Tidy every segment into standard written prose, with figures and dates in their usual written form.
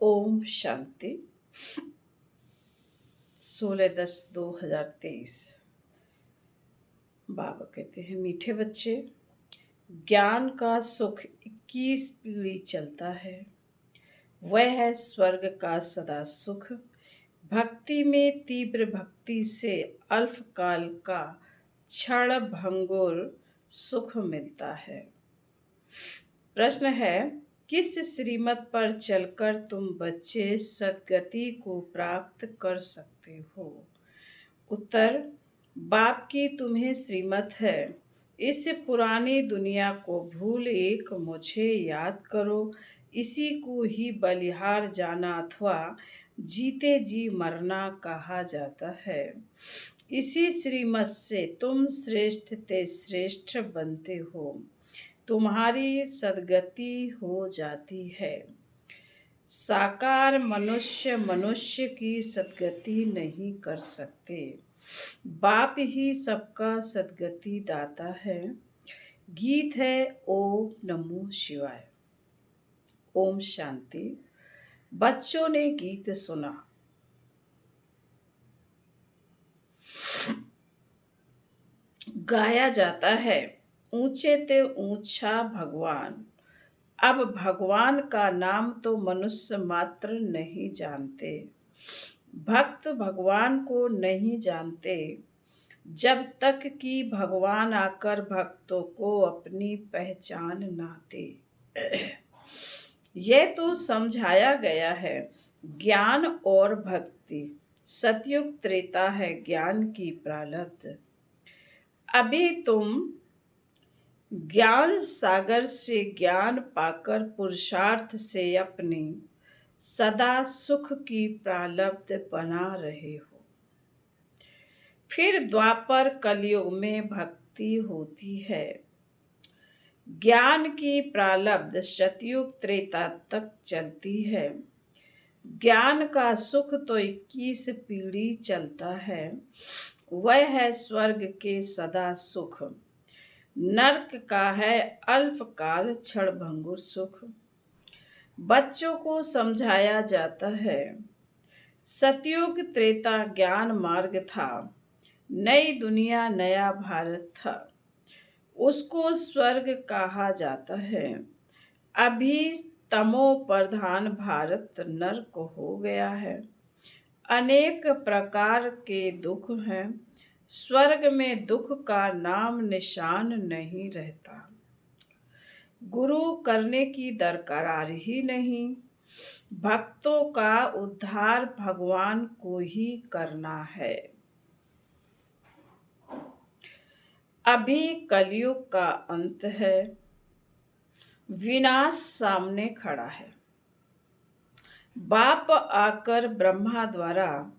ओम शांति। 16/10/2023। बाबा कहते हैं, मीठे बच्चे, ज्ञान का सुख 21 पीढ़ी चलता है। वह है स्वर्ग का सदा सुख। भक्ति में तीव्र भक्ति से अल्पकाल का क्षण भंगुर सुख मिलता है। प्रश्न है, किस श्रीमत पर चलकर तुम बच्चे सद्गति को प्राप्त कर सकते हो? उत्तर, बाप की तुम्हें श्रीमत है। इस पुरानी दुनिया को भूल एक मुझे याद करो। इसी को ही बलिहार जाना अथवा जीते जी मरना कहा जाता है। इसी श्रीमत से तुम श्रेष्ठ ते श्रेष्ठ बनते हो। तुम्हारी सद्गति हो जाती है। साकार मनुष्य मनुष्य की सद्गति नहीं कर सकते। बाप ही सबका सद्गति दाता है। गीत है ओम नमो शिवाय। ओम शांति। बच्चों ने गीत सुना। गाया जाता है, ऊंचे ते ऊंचा भगवान। अब भगवान का नाम तो मनुष्य मात्र नहीं जानते। भक्त भगवान को नहीं जानते जब तक कि भगवान आकर भक्तों को अपनी पहचान ना दे। यह तो समझाया गया है। ज्ञान और भक्ति, सतयुग त्रेता है ज्ञान की प्रारब्ध। अभी तुम ज्ञान सागर से ज्ञान पाकर पुरुषार्थ से अपनी सदा सुख की प्रारब्ध बना रहे हो। फिर द्वापर कलयुग में भक्ति होती है। ज्ञान की प्रारब्ध सतयुग त्रेता तक चलती है। ज्ञान का सुख तो 21 पीढ़ी चलता है। वह है स्वर्ग के सदा सुख। नरक का है अल्पकाल क्षणभंगुर सुख। बच्चों को समझाया जाता है, सतयुग त्रेता ज्ञान मार्ग था। नई दुनिया नया भारत था। उसको स्वर्ग कहा जाता है। अभी तमो प्रधान भारत नरक हो गया है। अनेक प्रकार के दुख हैं। स्वर्ग में दुख का नाम निशान नहीं रहता। गुरु करने की दरकार ही नहीं। भक्तों का उद्धार भगवान को ही करना है। अभी कलयुग का अंत है। विनाश सामने खड़ा है। बाप आकर ब्रह्मा द्वारा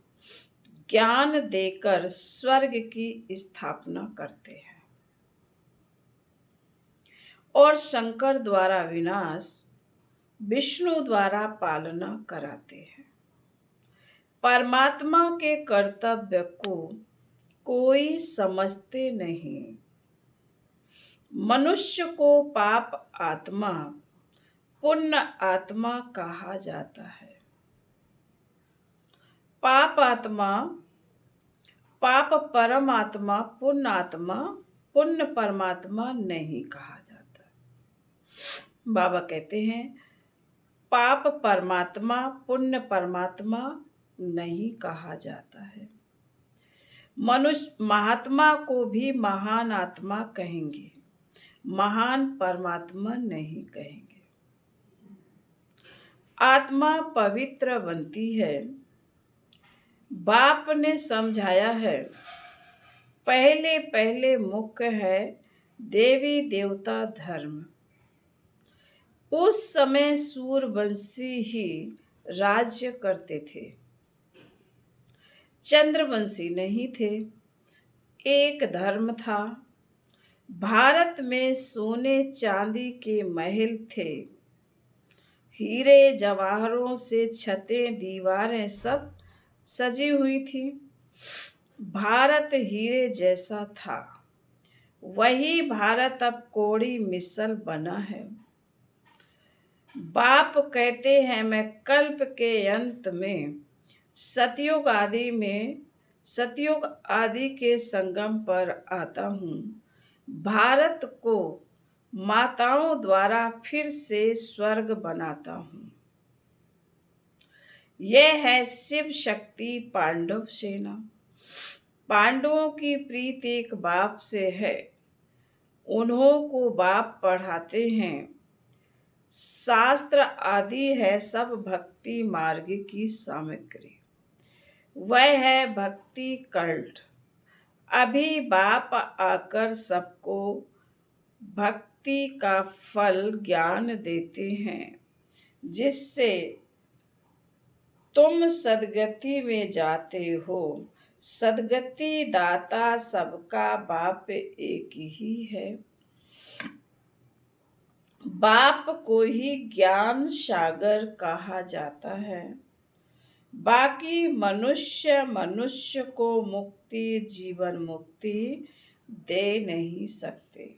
ज्ञान देकर स्वर्ग की स्थापना करते हैं और शंकर द्वारा विनाश, विष्णु द्वारा पालना कराते हैं। परमात्मा के कर्तव्य को कोई समझते नहीं। मनुष्य को पाप आत्मा पुण्य आत्मा कहा जाता है। पाप आत्मा, पाप परमात्मा, पुण्य आत्मा, पुण्य परमात्मा नहीं कहा जाता। बाबा कहते हैं, पाप परमात्मा पुण्य परमात्मा नहीं कहा जाता है। मनुष्य महात्मा को भी महान आत्मा कहेंगे, महान परमात्मा नहीं कहेंगे। आत्मा पवित्र बनती है। बाप ने समझाया है, पहले पहले मुख्य है देवी देवता धर्म। उस समय सूर्यवंशी ही राज्य करते थे, चंद्रवंशी नहीं थे। एक धर्म था। भारत में सोने चांदी के महल थे। हीरे जवाहरों से छतें दीवारें सब सजी हुई थी। भारत हीरे जैसा था। वही भारत अब कौड़ी मिसल बना है। बाप कहते हैं मैं कल्प के अंत में सतयुग आदि के संगम पर आता हूँ। भारत को माताओं द्वारा फिर से स्वर्ग बनाता हूँ। यह है शिव शक्ति पांडव सेना। पांडवों की प्रीत एक बाप से है, उन्हों को बाप पढ़ाते हैं। शास्त्र आदि है सब भक्ति मार्ग की सामग्री। वह है भक्ति कल्ट। अभी बाप आकर सबको भक्ति का फल ज्ञान देते हैं, जिससे तुम सदगति में जाते हो। सदगति दाता सबका बाप एक ही है। बाप को ही ज्ञान सागर कहा जाता है। बाकी मनुष्य को मुक्ति जीवन मुक्ति दे नहीं सकते।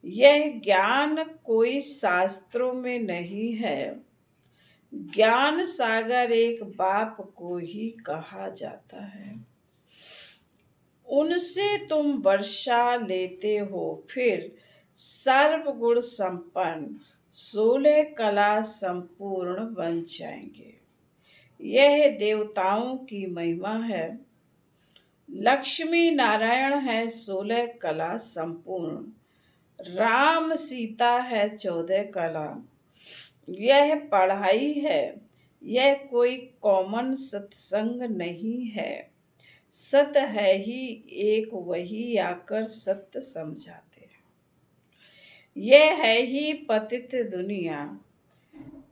यह ज्ञान कोई शास्त्रों में नहीं है। ज्ञान सागर एक बाप को ही कहा जाता है। उनसे तुम वर्षा लेते हो, फिर सर्वगुण संपन्न 16 कला संपूर्ण बन जाएंगे। यह देवताओं की महिमा है। लक्ष्मी नारायण है 16 कला संपूर्ण। राम सीता है 14 कला। यह पढ़ाई है, यह कोई कॉमन सत्संग नहीं है। सत्य है ही एक, वही आकर सत्य समझाते हैं। यह है ही पतित दुनिया।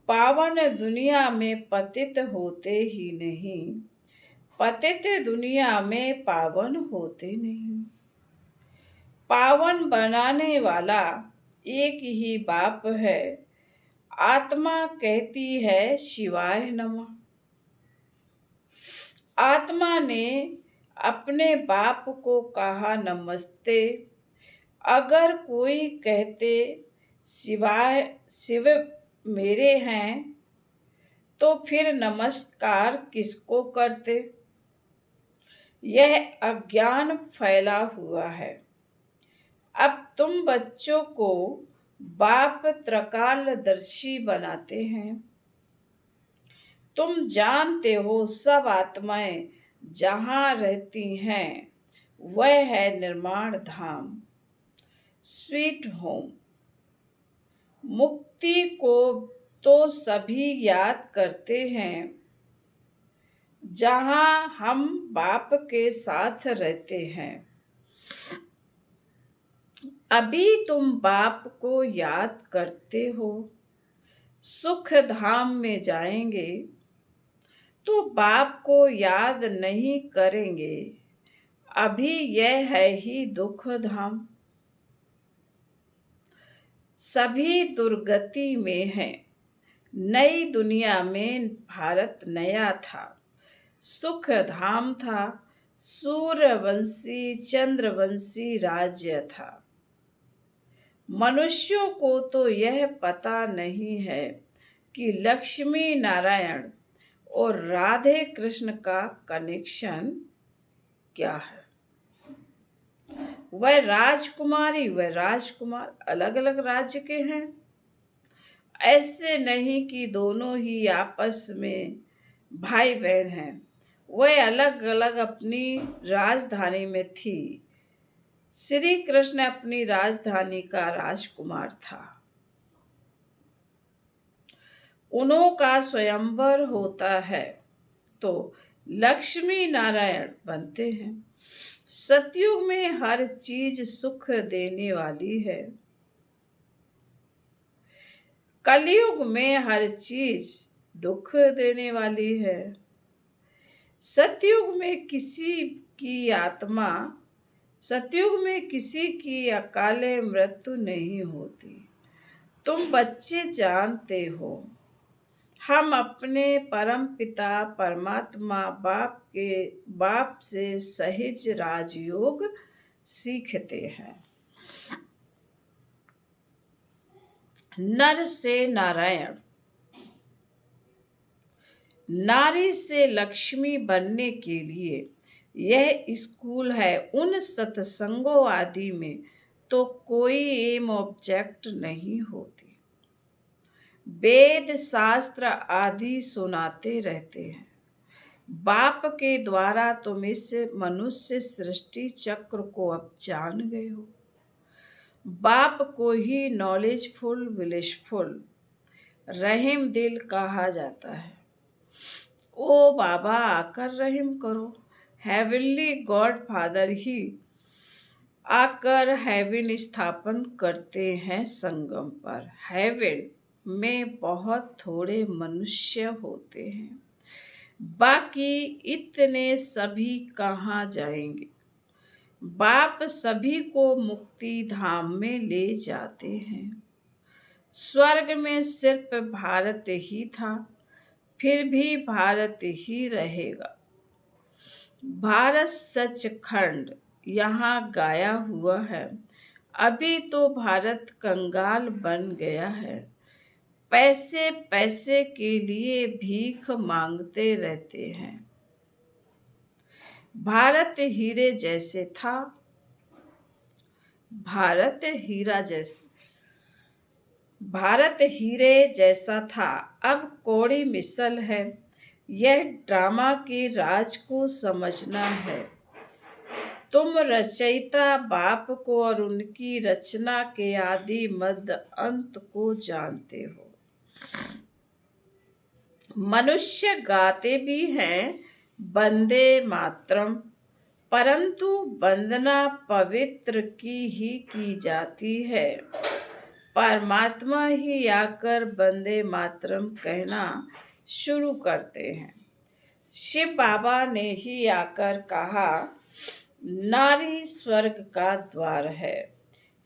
पावन दुनिया में पतित होते ही नहीं, पतित दुनिया में पावन होते नहीं। पावन बनाने वाला एक ही बाप है। आत्मा कहती है शिवाय नमः। आत्मा ने अपने बाप को कहा नमस्ते। अगर कोई कहते शिव मेरे हैं, तो फिर नमस्कार किसको करते? यह अज्ञान फैला हुआ है। अब तुम बच्चों को बाप त्रिकालदर्शी बनाते हैं। तुम जानते हो सब आत्माएं जहाँ रहती हैं, वह है निर्माण धाम, स्वीट होम। मुक्ति को तो सभी याद करते हैं, जहाँ हम बाप के साथ रहते हैं। अभी तुम बाप को याद करते हो। सुख धाम में जाएंगे तो बाप को याद नहीं करेंगे। अभी यह है ही दुख धाम। सभी दुर्गति में है। नई दुनिया में भारत नया था, सुख धाम था, सूर्यवंशी चंद्रवंशी राज्य था। मनुष्यों को तो यह पता नहीं है कि लक्ष्मी नारायण और राधे कृष्ण का कनेक्शन क्या है। वह राजकुमारी वह राजकुमार अलग अलग राज्य के हैं। ऐसे नहीं कि दोनों ही आपस में भाई बहन हैं। वह अलग अलग अपनी राजधानी में थी। श्री कृष्ण अपनी राजधानी का राजकुमार था। उन्हों का स्वयंवर होता है तो लक्ष्मी नारायण बनते हैं। सतयुग में हर चीज सुख देने वाली है। कलयुग में हर चीज दुख देने वाली है। सतयुग में किसी की अकाले मृत्यु नहीं होती। तुम बच्चे जानते हो, हम अपने परम पिता परमात्मा बाप से सहज राजयोग सीखते हैं। नर से नारायण, नारी से लक्ष्मी बनने के लिए यह स्कूल है। उन सत्संगों आदि में तो कोई एम ऑब्जेक्ट नहीं होती। वेद शास्त्र आदि सुनाते रहते हैं। बाप के द्वारा तुम इस मनुष्य सृष्टि चक्र को अब जान गए हो। बाप को ही नॉलेजफुल, विलिशफुल, रहीम दिल कहा जाता है। ओ बाबा आकर रहीम करो। हेवनली गॉड फादर ही आकर हेवन स्थापन करते हैं संगम पर। हेवन में बहुत थोड़े मनुष्य होते हैं, बाकी इतने सभी कहाँ जाएंगे। बाप सभी को मुक्ति धाम में ले जाते हैं। स्वर्ग में सिर्फ भारत ही था, फिर भी भारत ही रहेगा। भारत सचखंड यहाँ गाया हुआ है। अभी तो भारत कंगाल बन गया है। पैसे पैसे के लिए भीख मांगते रहते हैं। भारत हीरे जैसे था, भारत हीरे जैसा था, अब कौड़ी मिसल है। यह ड्रामा के राज को समझना है। तुम रचयिता बाप को और उनकी रचना के आदि मध्य अंत को जानते हो। मनुष्य गाते भी हैं वंदे मातरम, परंतु वंदना पवित्र की जाती है। परमात्मा ही आकर वंदे मातरम कहना शुरू करते हैं। शिव बाबा ने ही आकर कहा, नारी स्वर्ग का द्वार है,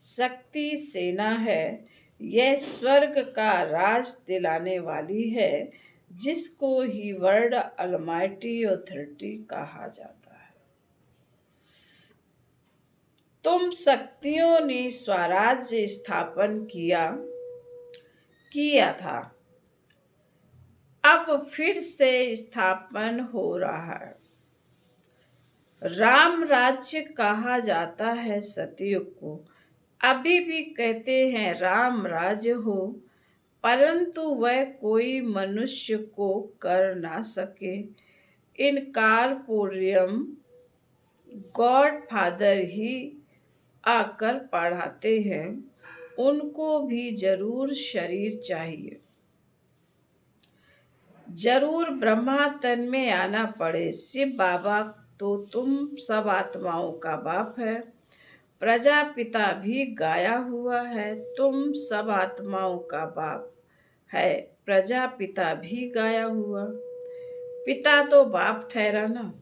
शक्ति सेना है। यह स्वर्ग का राज दिलाने वाली है, जिसको ही वर्ल्ड अलमाइटी ऑथोरिटी कहा जाता है। तुम शक्तियों ने स्वराज्य स्थापन किया था, अब फिर से स्थापन हो रहा है। राम राज्य कहा जाता है सतयुग को। अभी भी कहते हैं राम राज्य हो, परंतु वह कोई मनुष्य को कर ना सके। इनकार पूर्यम गॉड फादर ही आकर पढ़ाते हैं। उनको भी जरूर शरीर चाहिए, जरूर ब्रह्मा तन में आना पड़े। शिव बाबा तो तुम सब आत्माओं का बाप है। प्रजापिता भी गाया हुआ है, तुम सब आत्माओं का बाप है। प्रजापिता भी गाया हुआ, पिता तो बाप ठहरा ना।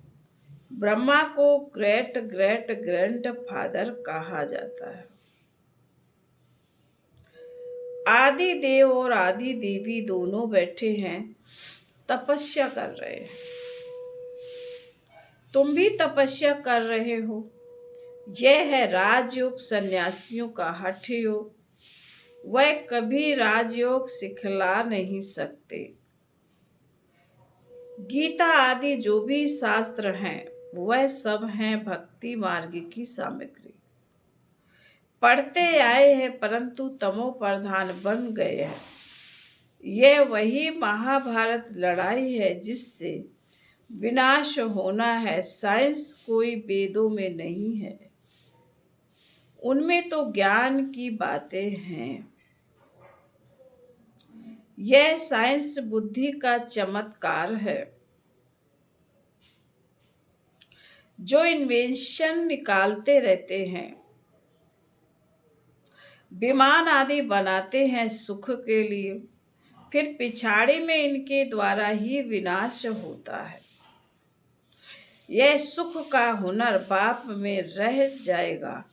ब्रह्मा को ग्रेट ग्रेट ग्रैंड फादर कहा जाता है। आदि देव और आदि देवी दोनों बैठे हैं, तपस्या कर रहे हैं। तुम भी तपस्या कर रहे हो। यह है राजयोग सन्यासियों का हठ योग। वह कभी राजयोग सिखला नहीं सकते। गीता आदि जो भी शास्त्र हैं, वह सब हैं भक्ति मार्ग की सामग्री। पढ़ते आए हैं, परंतु तमो प्रधान बन गए हैं। यह वही महाभारत लड़ाई है जिससे विनाश होना है। साइंस कोई वेदों में नहीं है, उनमें तो ज्ञान की बातें हैं। यह साइंस बुद्धि का चमत्कार है। जो इन्वेंशन निकालते रहते हैं, विमान आदि बनाते हैं सुख के लिए, फिर पिछाड़ी में इनके द्वारा ही विनाश होता है। यह सुख का हुनर बाप में रह जाएगा,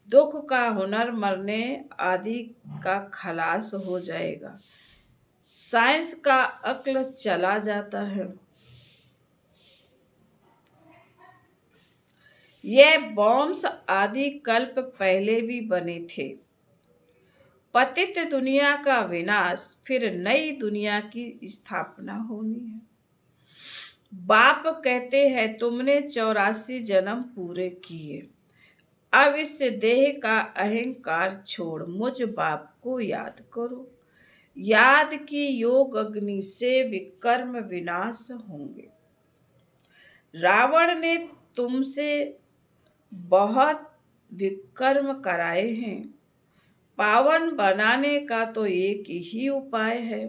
दुख का हुनर मरने आदि का खलास हो जाएगा। साइंस का अक्ल चला जाता है। यह बॉम्ब्स आदि कल्प पहले भी बने थे, पतित दुनिया का विनाश, फिर नई दुनिया की स्थापना होनी है। बाप कहते हैं तुमने 84 जन्म पूरे किए, अब इस देह का अहंकार छोड़ मुझ बाप को याद करो। याद की योग अग्नि से विकर्म विनाश होंगे। रावण ने तुमसे बहुत विकर्म कराए हैं, पावन बनाने का तो एक ही उपाय है।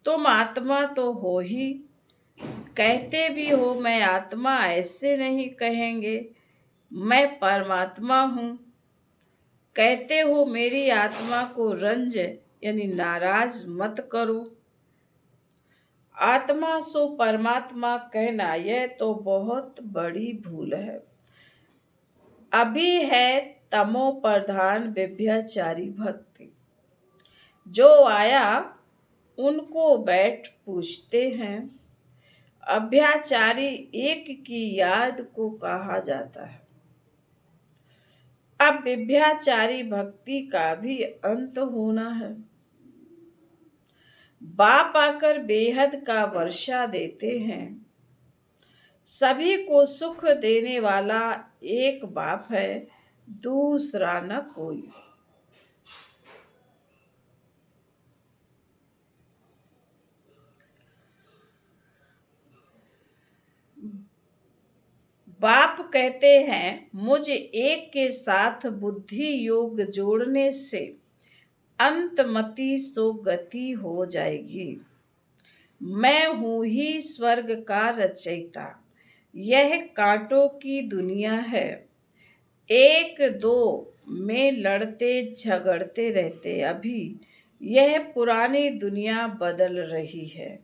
तुम आत्मा तो हो ही, कहते भी हो मैं आत्मा, ऐसे नहीं कहेंगे मैं परमात्मा हूँ। कहते हो मेरी आत्मा को रंज यानी नाराज मत करो। आत्मा सो परमात्मा कहना यह तो बहुत बड़ी भूल है। अभी है तमो प्रधान व्यभिचारी भक्ति, जो आया उनको बैठ पूछते हैं। अभ्याचारी एक की याद को कहा जाता है। अब व्यभिचारी भक्ति का भी अंत होना है। बाप आकर बेहद का वर्षा देते हैं। सभी को सुख देने वाला एक बाप है, दूसरा न कोई। बाप कहते हैं मुझ एक के साथ बुद्धि योग जोड़ने से अंतमति सो गति हो जाएगी। मैं हूं ही स्वर्ग का रचयिता, यह कांटों की दुनिया है। एक दो में लड़ते झगड़ते रहते, अभी यह पुरानी दुनिया बदल रही है।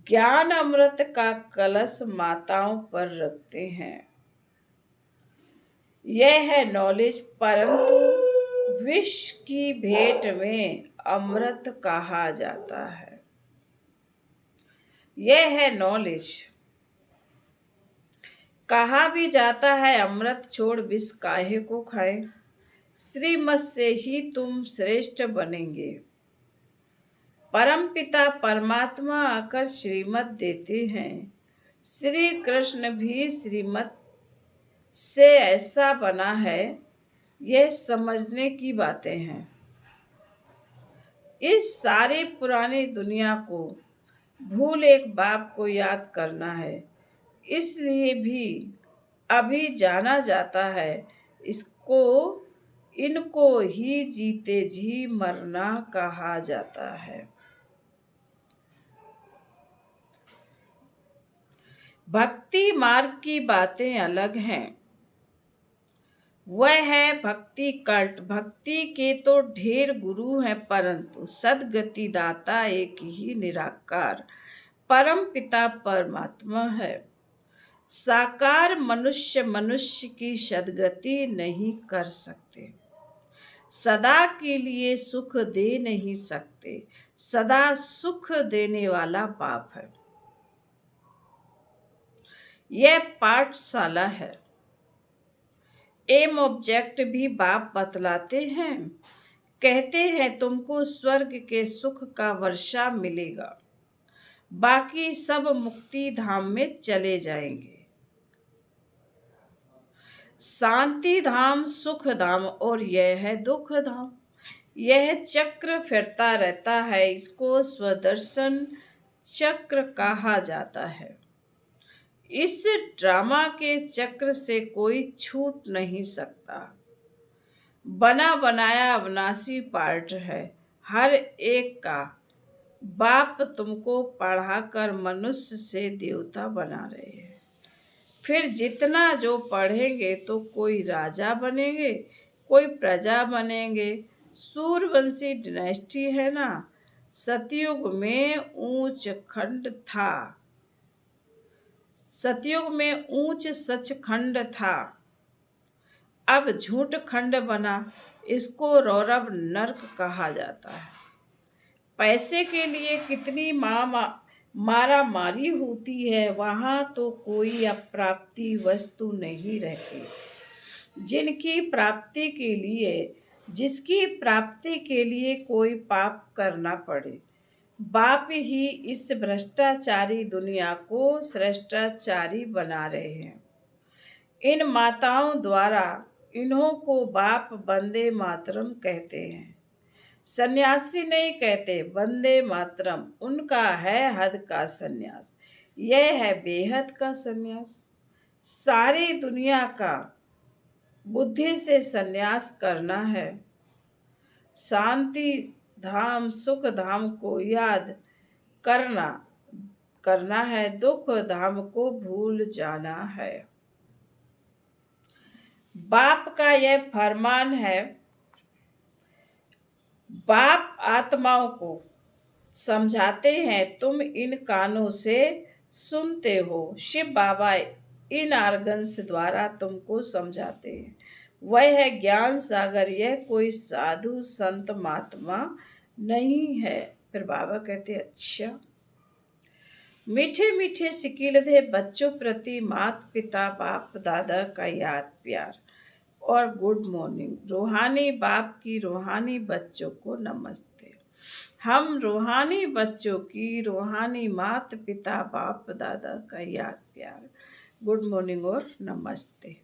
ज्ञान अमृत का कलश माताओं पर रखते हैं। यह है नॉलेज, परंतु विष की भेंट में अमृत कहा जाता है। यह है नॉलेज। कहा भी जाता है अमृत छोड़ विष काहे को खाए, श्रीमत से ही तुम श्रेष्ठ बनेंगे। परमपिता परमात्मा आकर श्रीमत देते हैं। श्री कृष्ण भी श्रीमत से ऐसा बना है, यह समझने की बातें हैं। इस सारी पुरानी दुनिया को भूल एक बाप को याद करना है, इसलिए भी अभी जाना जाता है। इनको ही जीते जी मरना कहा जाता है। भक्ति मार्ग की बातें अलग हैं। वह है भक्ति कल्ट। भक्ति के तो ढेर गुरु हैं, परंतु सदगति दाता एक ही निराकार परम पिता परमात्मा है। साकार मनुष्य मनुष्य की सदगति नहीं कर सकते, सदा के लिए सुख दे नहीं सकते। सदा सुख देने वाला बाप है। यह पाठशाला है। एम ऑब्जेक्ट भी बाप बतलाते हैं। कहते हैं तुमको स्वर्ग के सुख का वर्षा मिलेगा, बाकी सब मुक्ति धाम में चले जाएंगे। शांति धाम, सुख धाम और यह है दुख धाम। यह चक्र फिरता रहता है, इसको स्वदर्शन चक्र कहा जाता है। इस ड्रामा के चक्र से कोई छूट नहीं सकता। बना बनाया अविनाशी पार्ट है हर एक का। बाप तुमको पढ़ाकर मनुष्य से देवता बना रहे हैं। फिर जितना जो पढ़ेंगे तो कोई राजा बनेंगे, कोई प्रजा बनेंगे। सूर्यवंशी डायनेस्टी है ना। सतयुग में ऊंच खंड था, सतयुग में ऊंच सचखंड था। अब झूठ खंड बना, इसको रौरव नरक कहा जाता है। पैसे के लिए कितनी मारा मारी होती है, वहां तो कोई अप्राप्ति वस्तु नहीं रहती। जिनकी प्राप्ति के लिए जिसकी प्राप्ति के लिए कोई पाप करना पड़े। बाप ही इस भ्रष्टाचारी दुनिया को श्रेष्ठाचारी बना रहे हैं। इन माताओं द्वारा इन्हों को बाप वंदे मातरम कहते हैं। सन्यासी नहीं कहते वंदे मातरम, उनका है हद का सन्यास, यह है बेहद का सन्यास। सारी दुनिया का बुद्धि से सन्यास करना है। शांति धाम सुख धाम को याद करना है, दुख धाम को भूल जाना है। बाप का यह फरमान है। बाप आत्माओं को समझाते हैं, तुम इन कानों से सुनते हो। शिव बाबा इन आर्गन्स द्वारा तुमको समझाते हैं। वह है ज्ञान सागर, यह कोई साधु संत महात्मा नहीं है। फिर बाबा कहते अच्छा। मीठे मीठे सिकीलधे बच्चों प्रति माता पिता बाप दादा का याद प्यार और गुड मॉर्निंग। रूहानी बाप की रूहानी बच्चों को नमस्ते। हम रूहानी बच्चों की रूहानी माता पिता बाप दादा का याद प्यार, गुड मॉर्निंग और नमस्ते।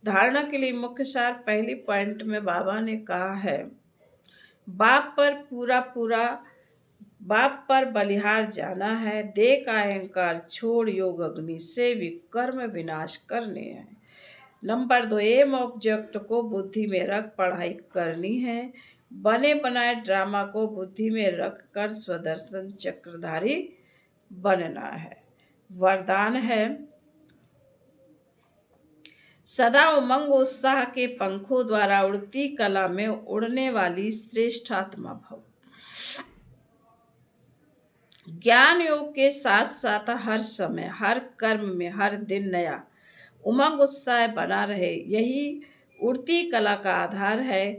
धारणा के लिए मुख्य सार, पहली पॉइंट में बाबा ने कहा है बाप पर बलिहार जाना है। देह का अहंकार छोड़ योग अग्नि से विकर्म विनाश करने हैं। नंबर 2, एम ऑब्जेक्ट को बुद्धि में रख पढ़ाई करनी है। बने बनाए ड्रामा को बुद्धि में रख कर स्वदर्शन चक्रधारी बनना है। वरदान है सदा उमंग उत्साह के पंखों द्वारा उड़ती कला में उड़ने वाली श्रेष्ठ आत्मा भव। ज्ञान योग के साथ साथ हर समय हर कर्म में हर दिन नया उमंग उत्साह बना रहे, यही उड़ती कला का आधार है।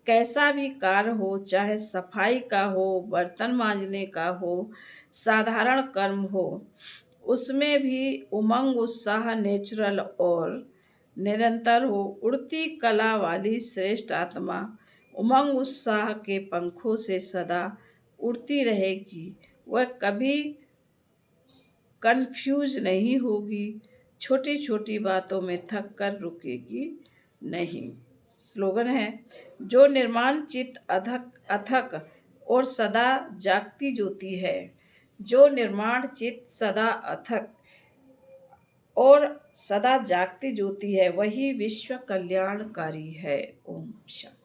कैसा भी कार्य हो, चाहे सफाई का हो, बर्तन मांजने का हो, साधारण कर्म हो, उसमें भी उमंग उत्साह नेचुरल और निरंतर हो। उड़ती कला वाली श्रेष्ठ आत्मा उमंग उत्साह के पंखों से सदा उड़ती रहेगी। वह कभी कंफ्यूज नहीं होगी, छोटी छोटी बातों में थक कर रुकेगी नहीं। स्लोगन है, जो निर्माण चित्त अथक और सदा जागती ज्योति है। जो निर्माण चित्त सदा अथक और सदा जागती ज्योति है, वही विश्व कल्याणकारी है। ओम शांति।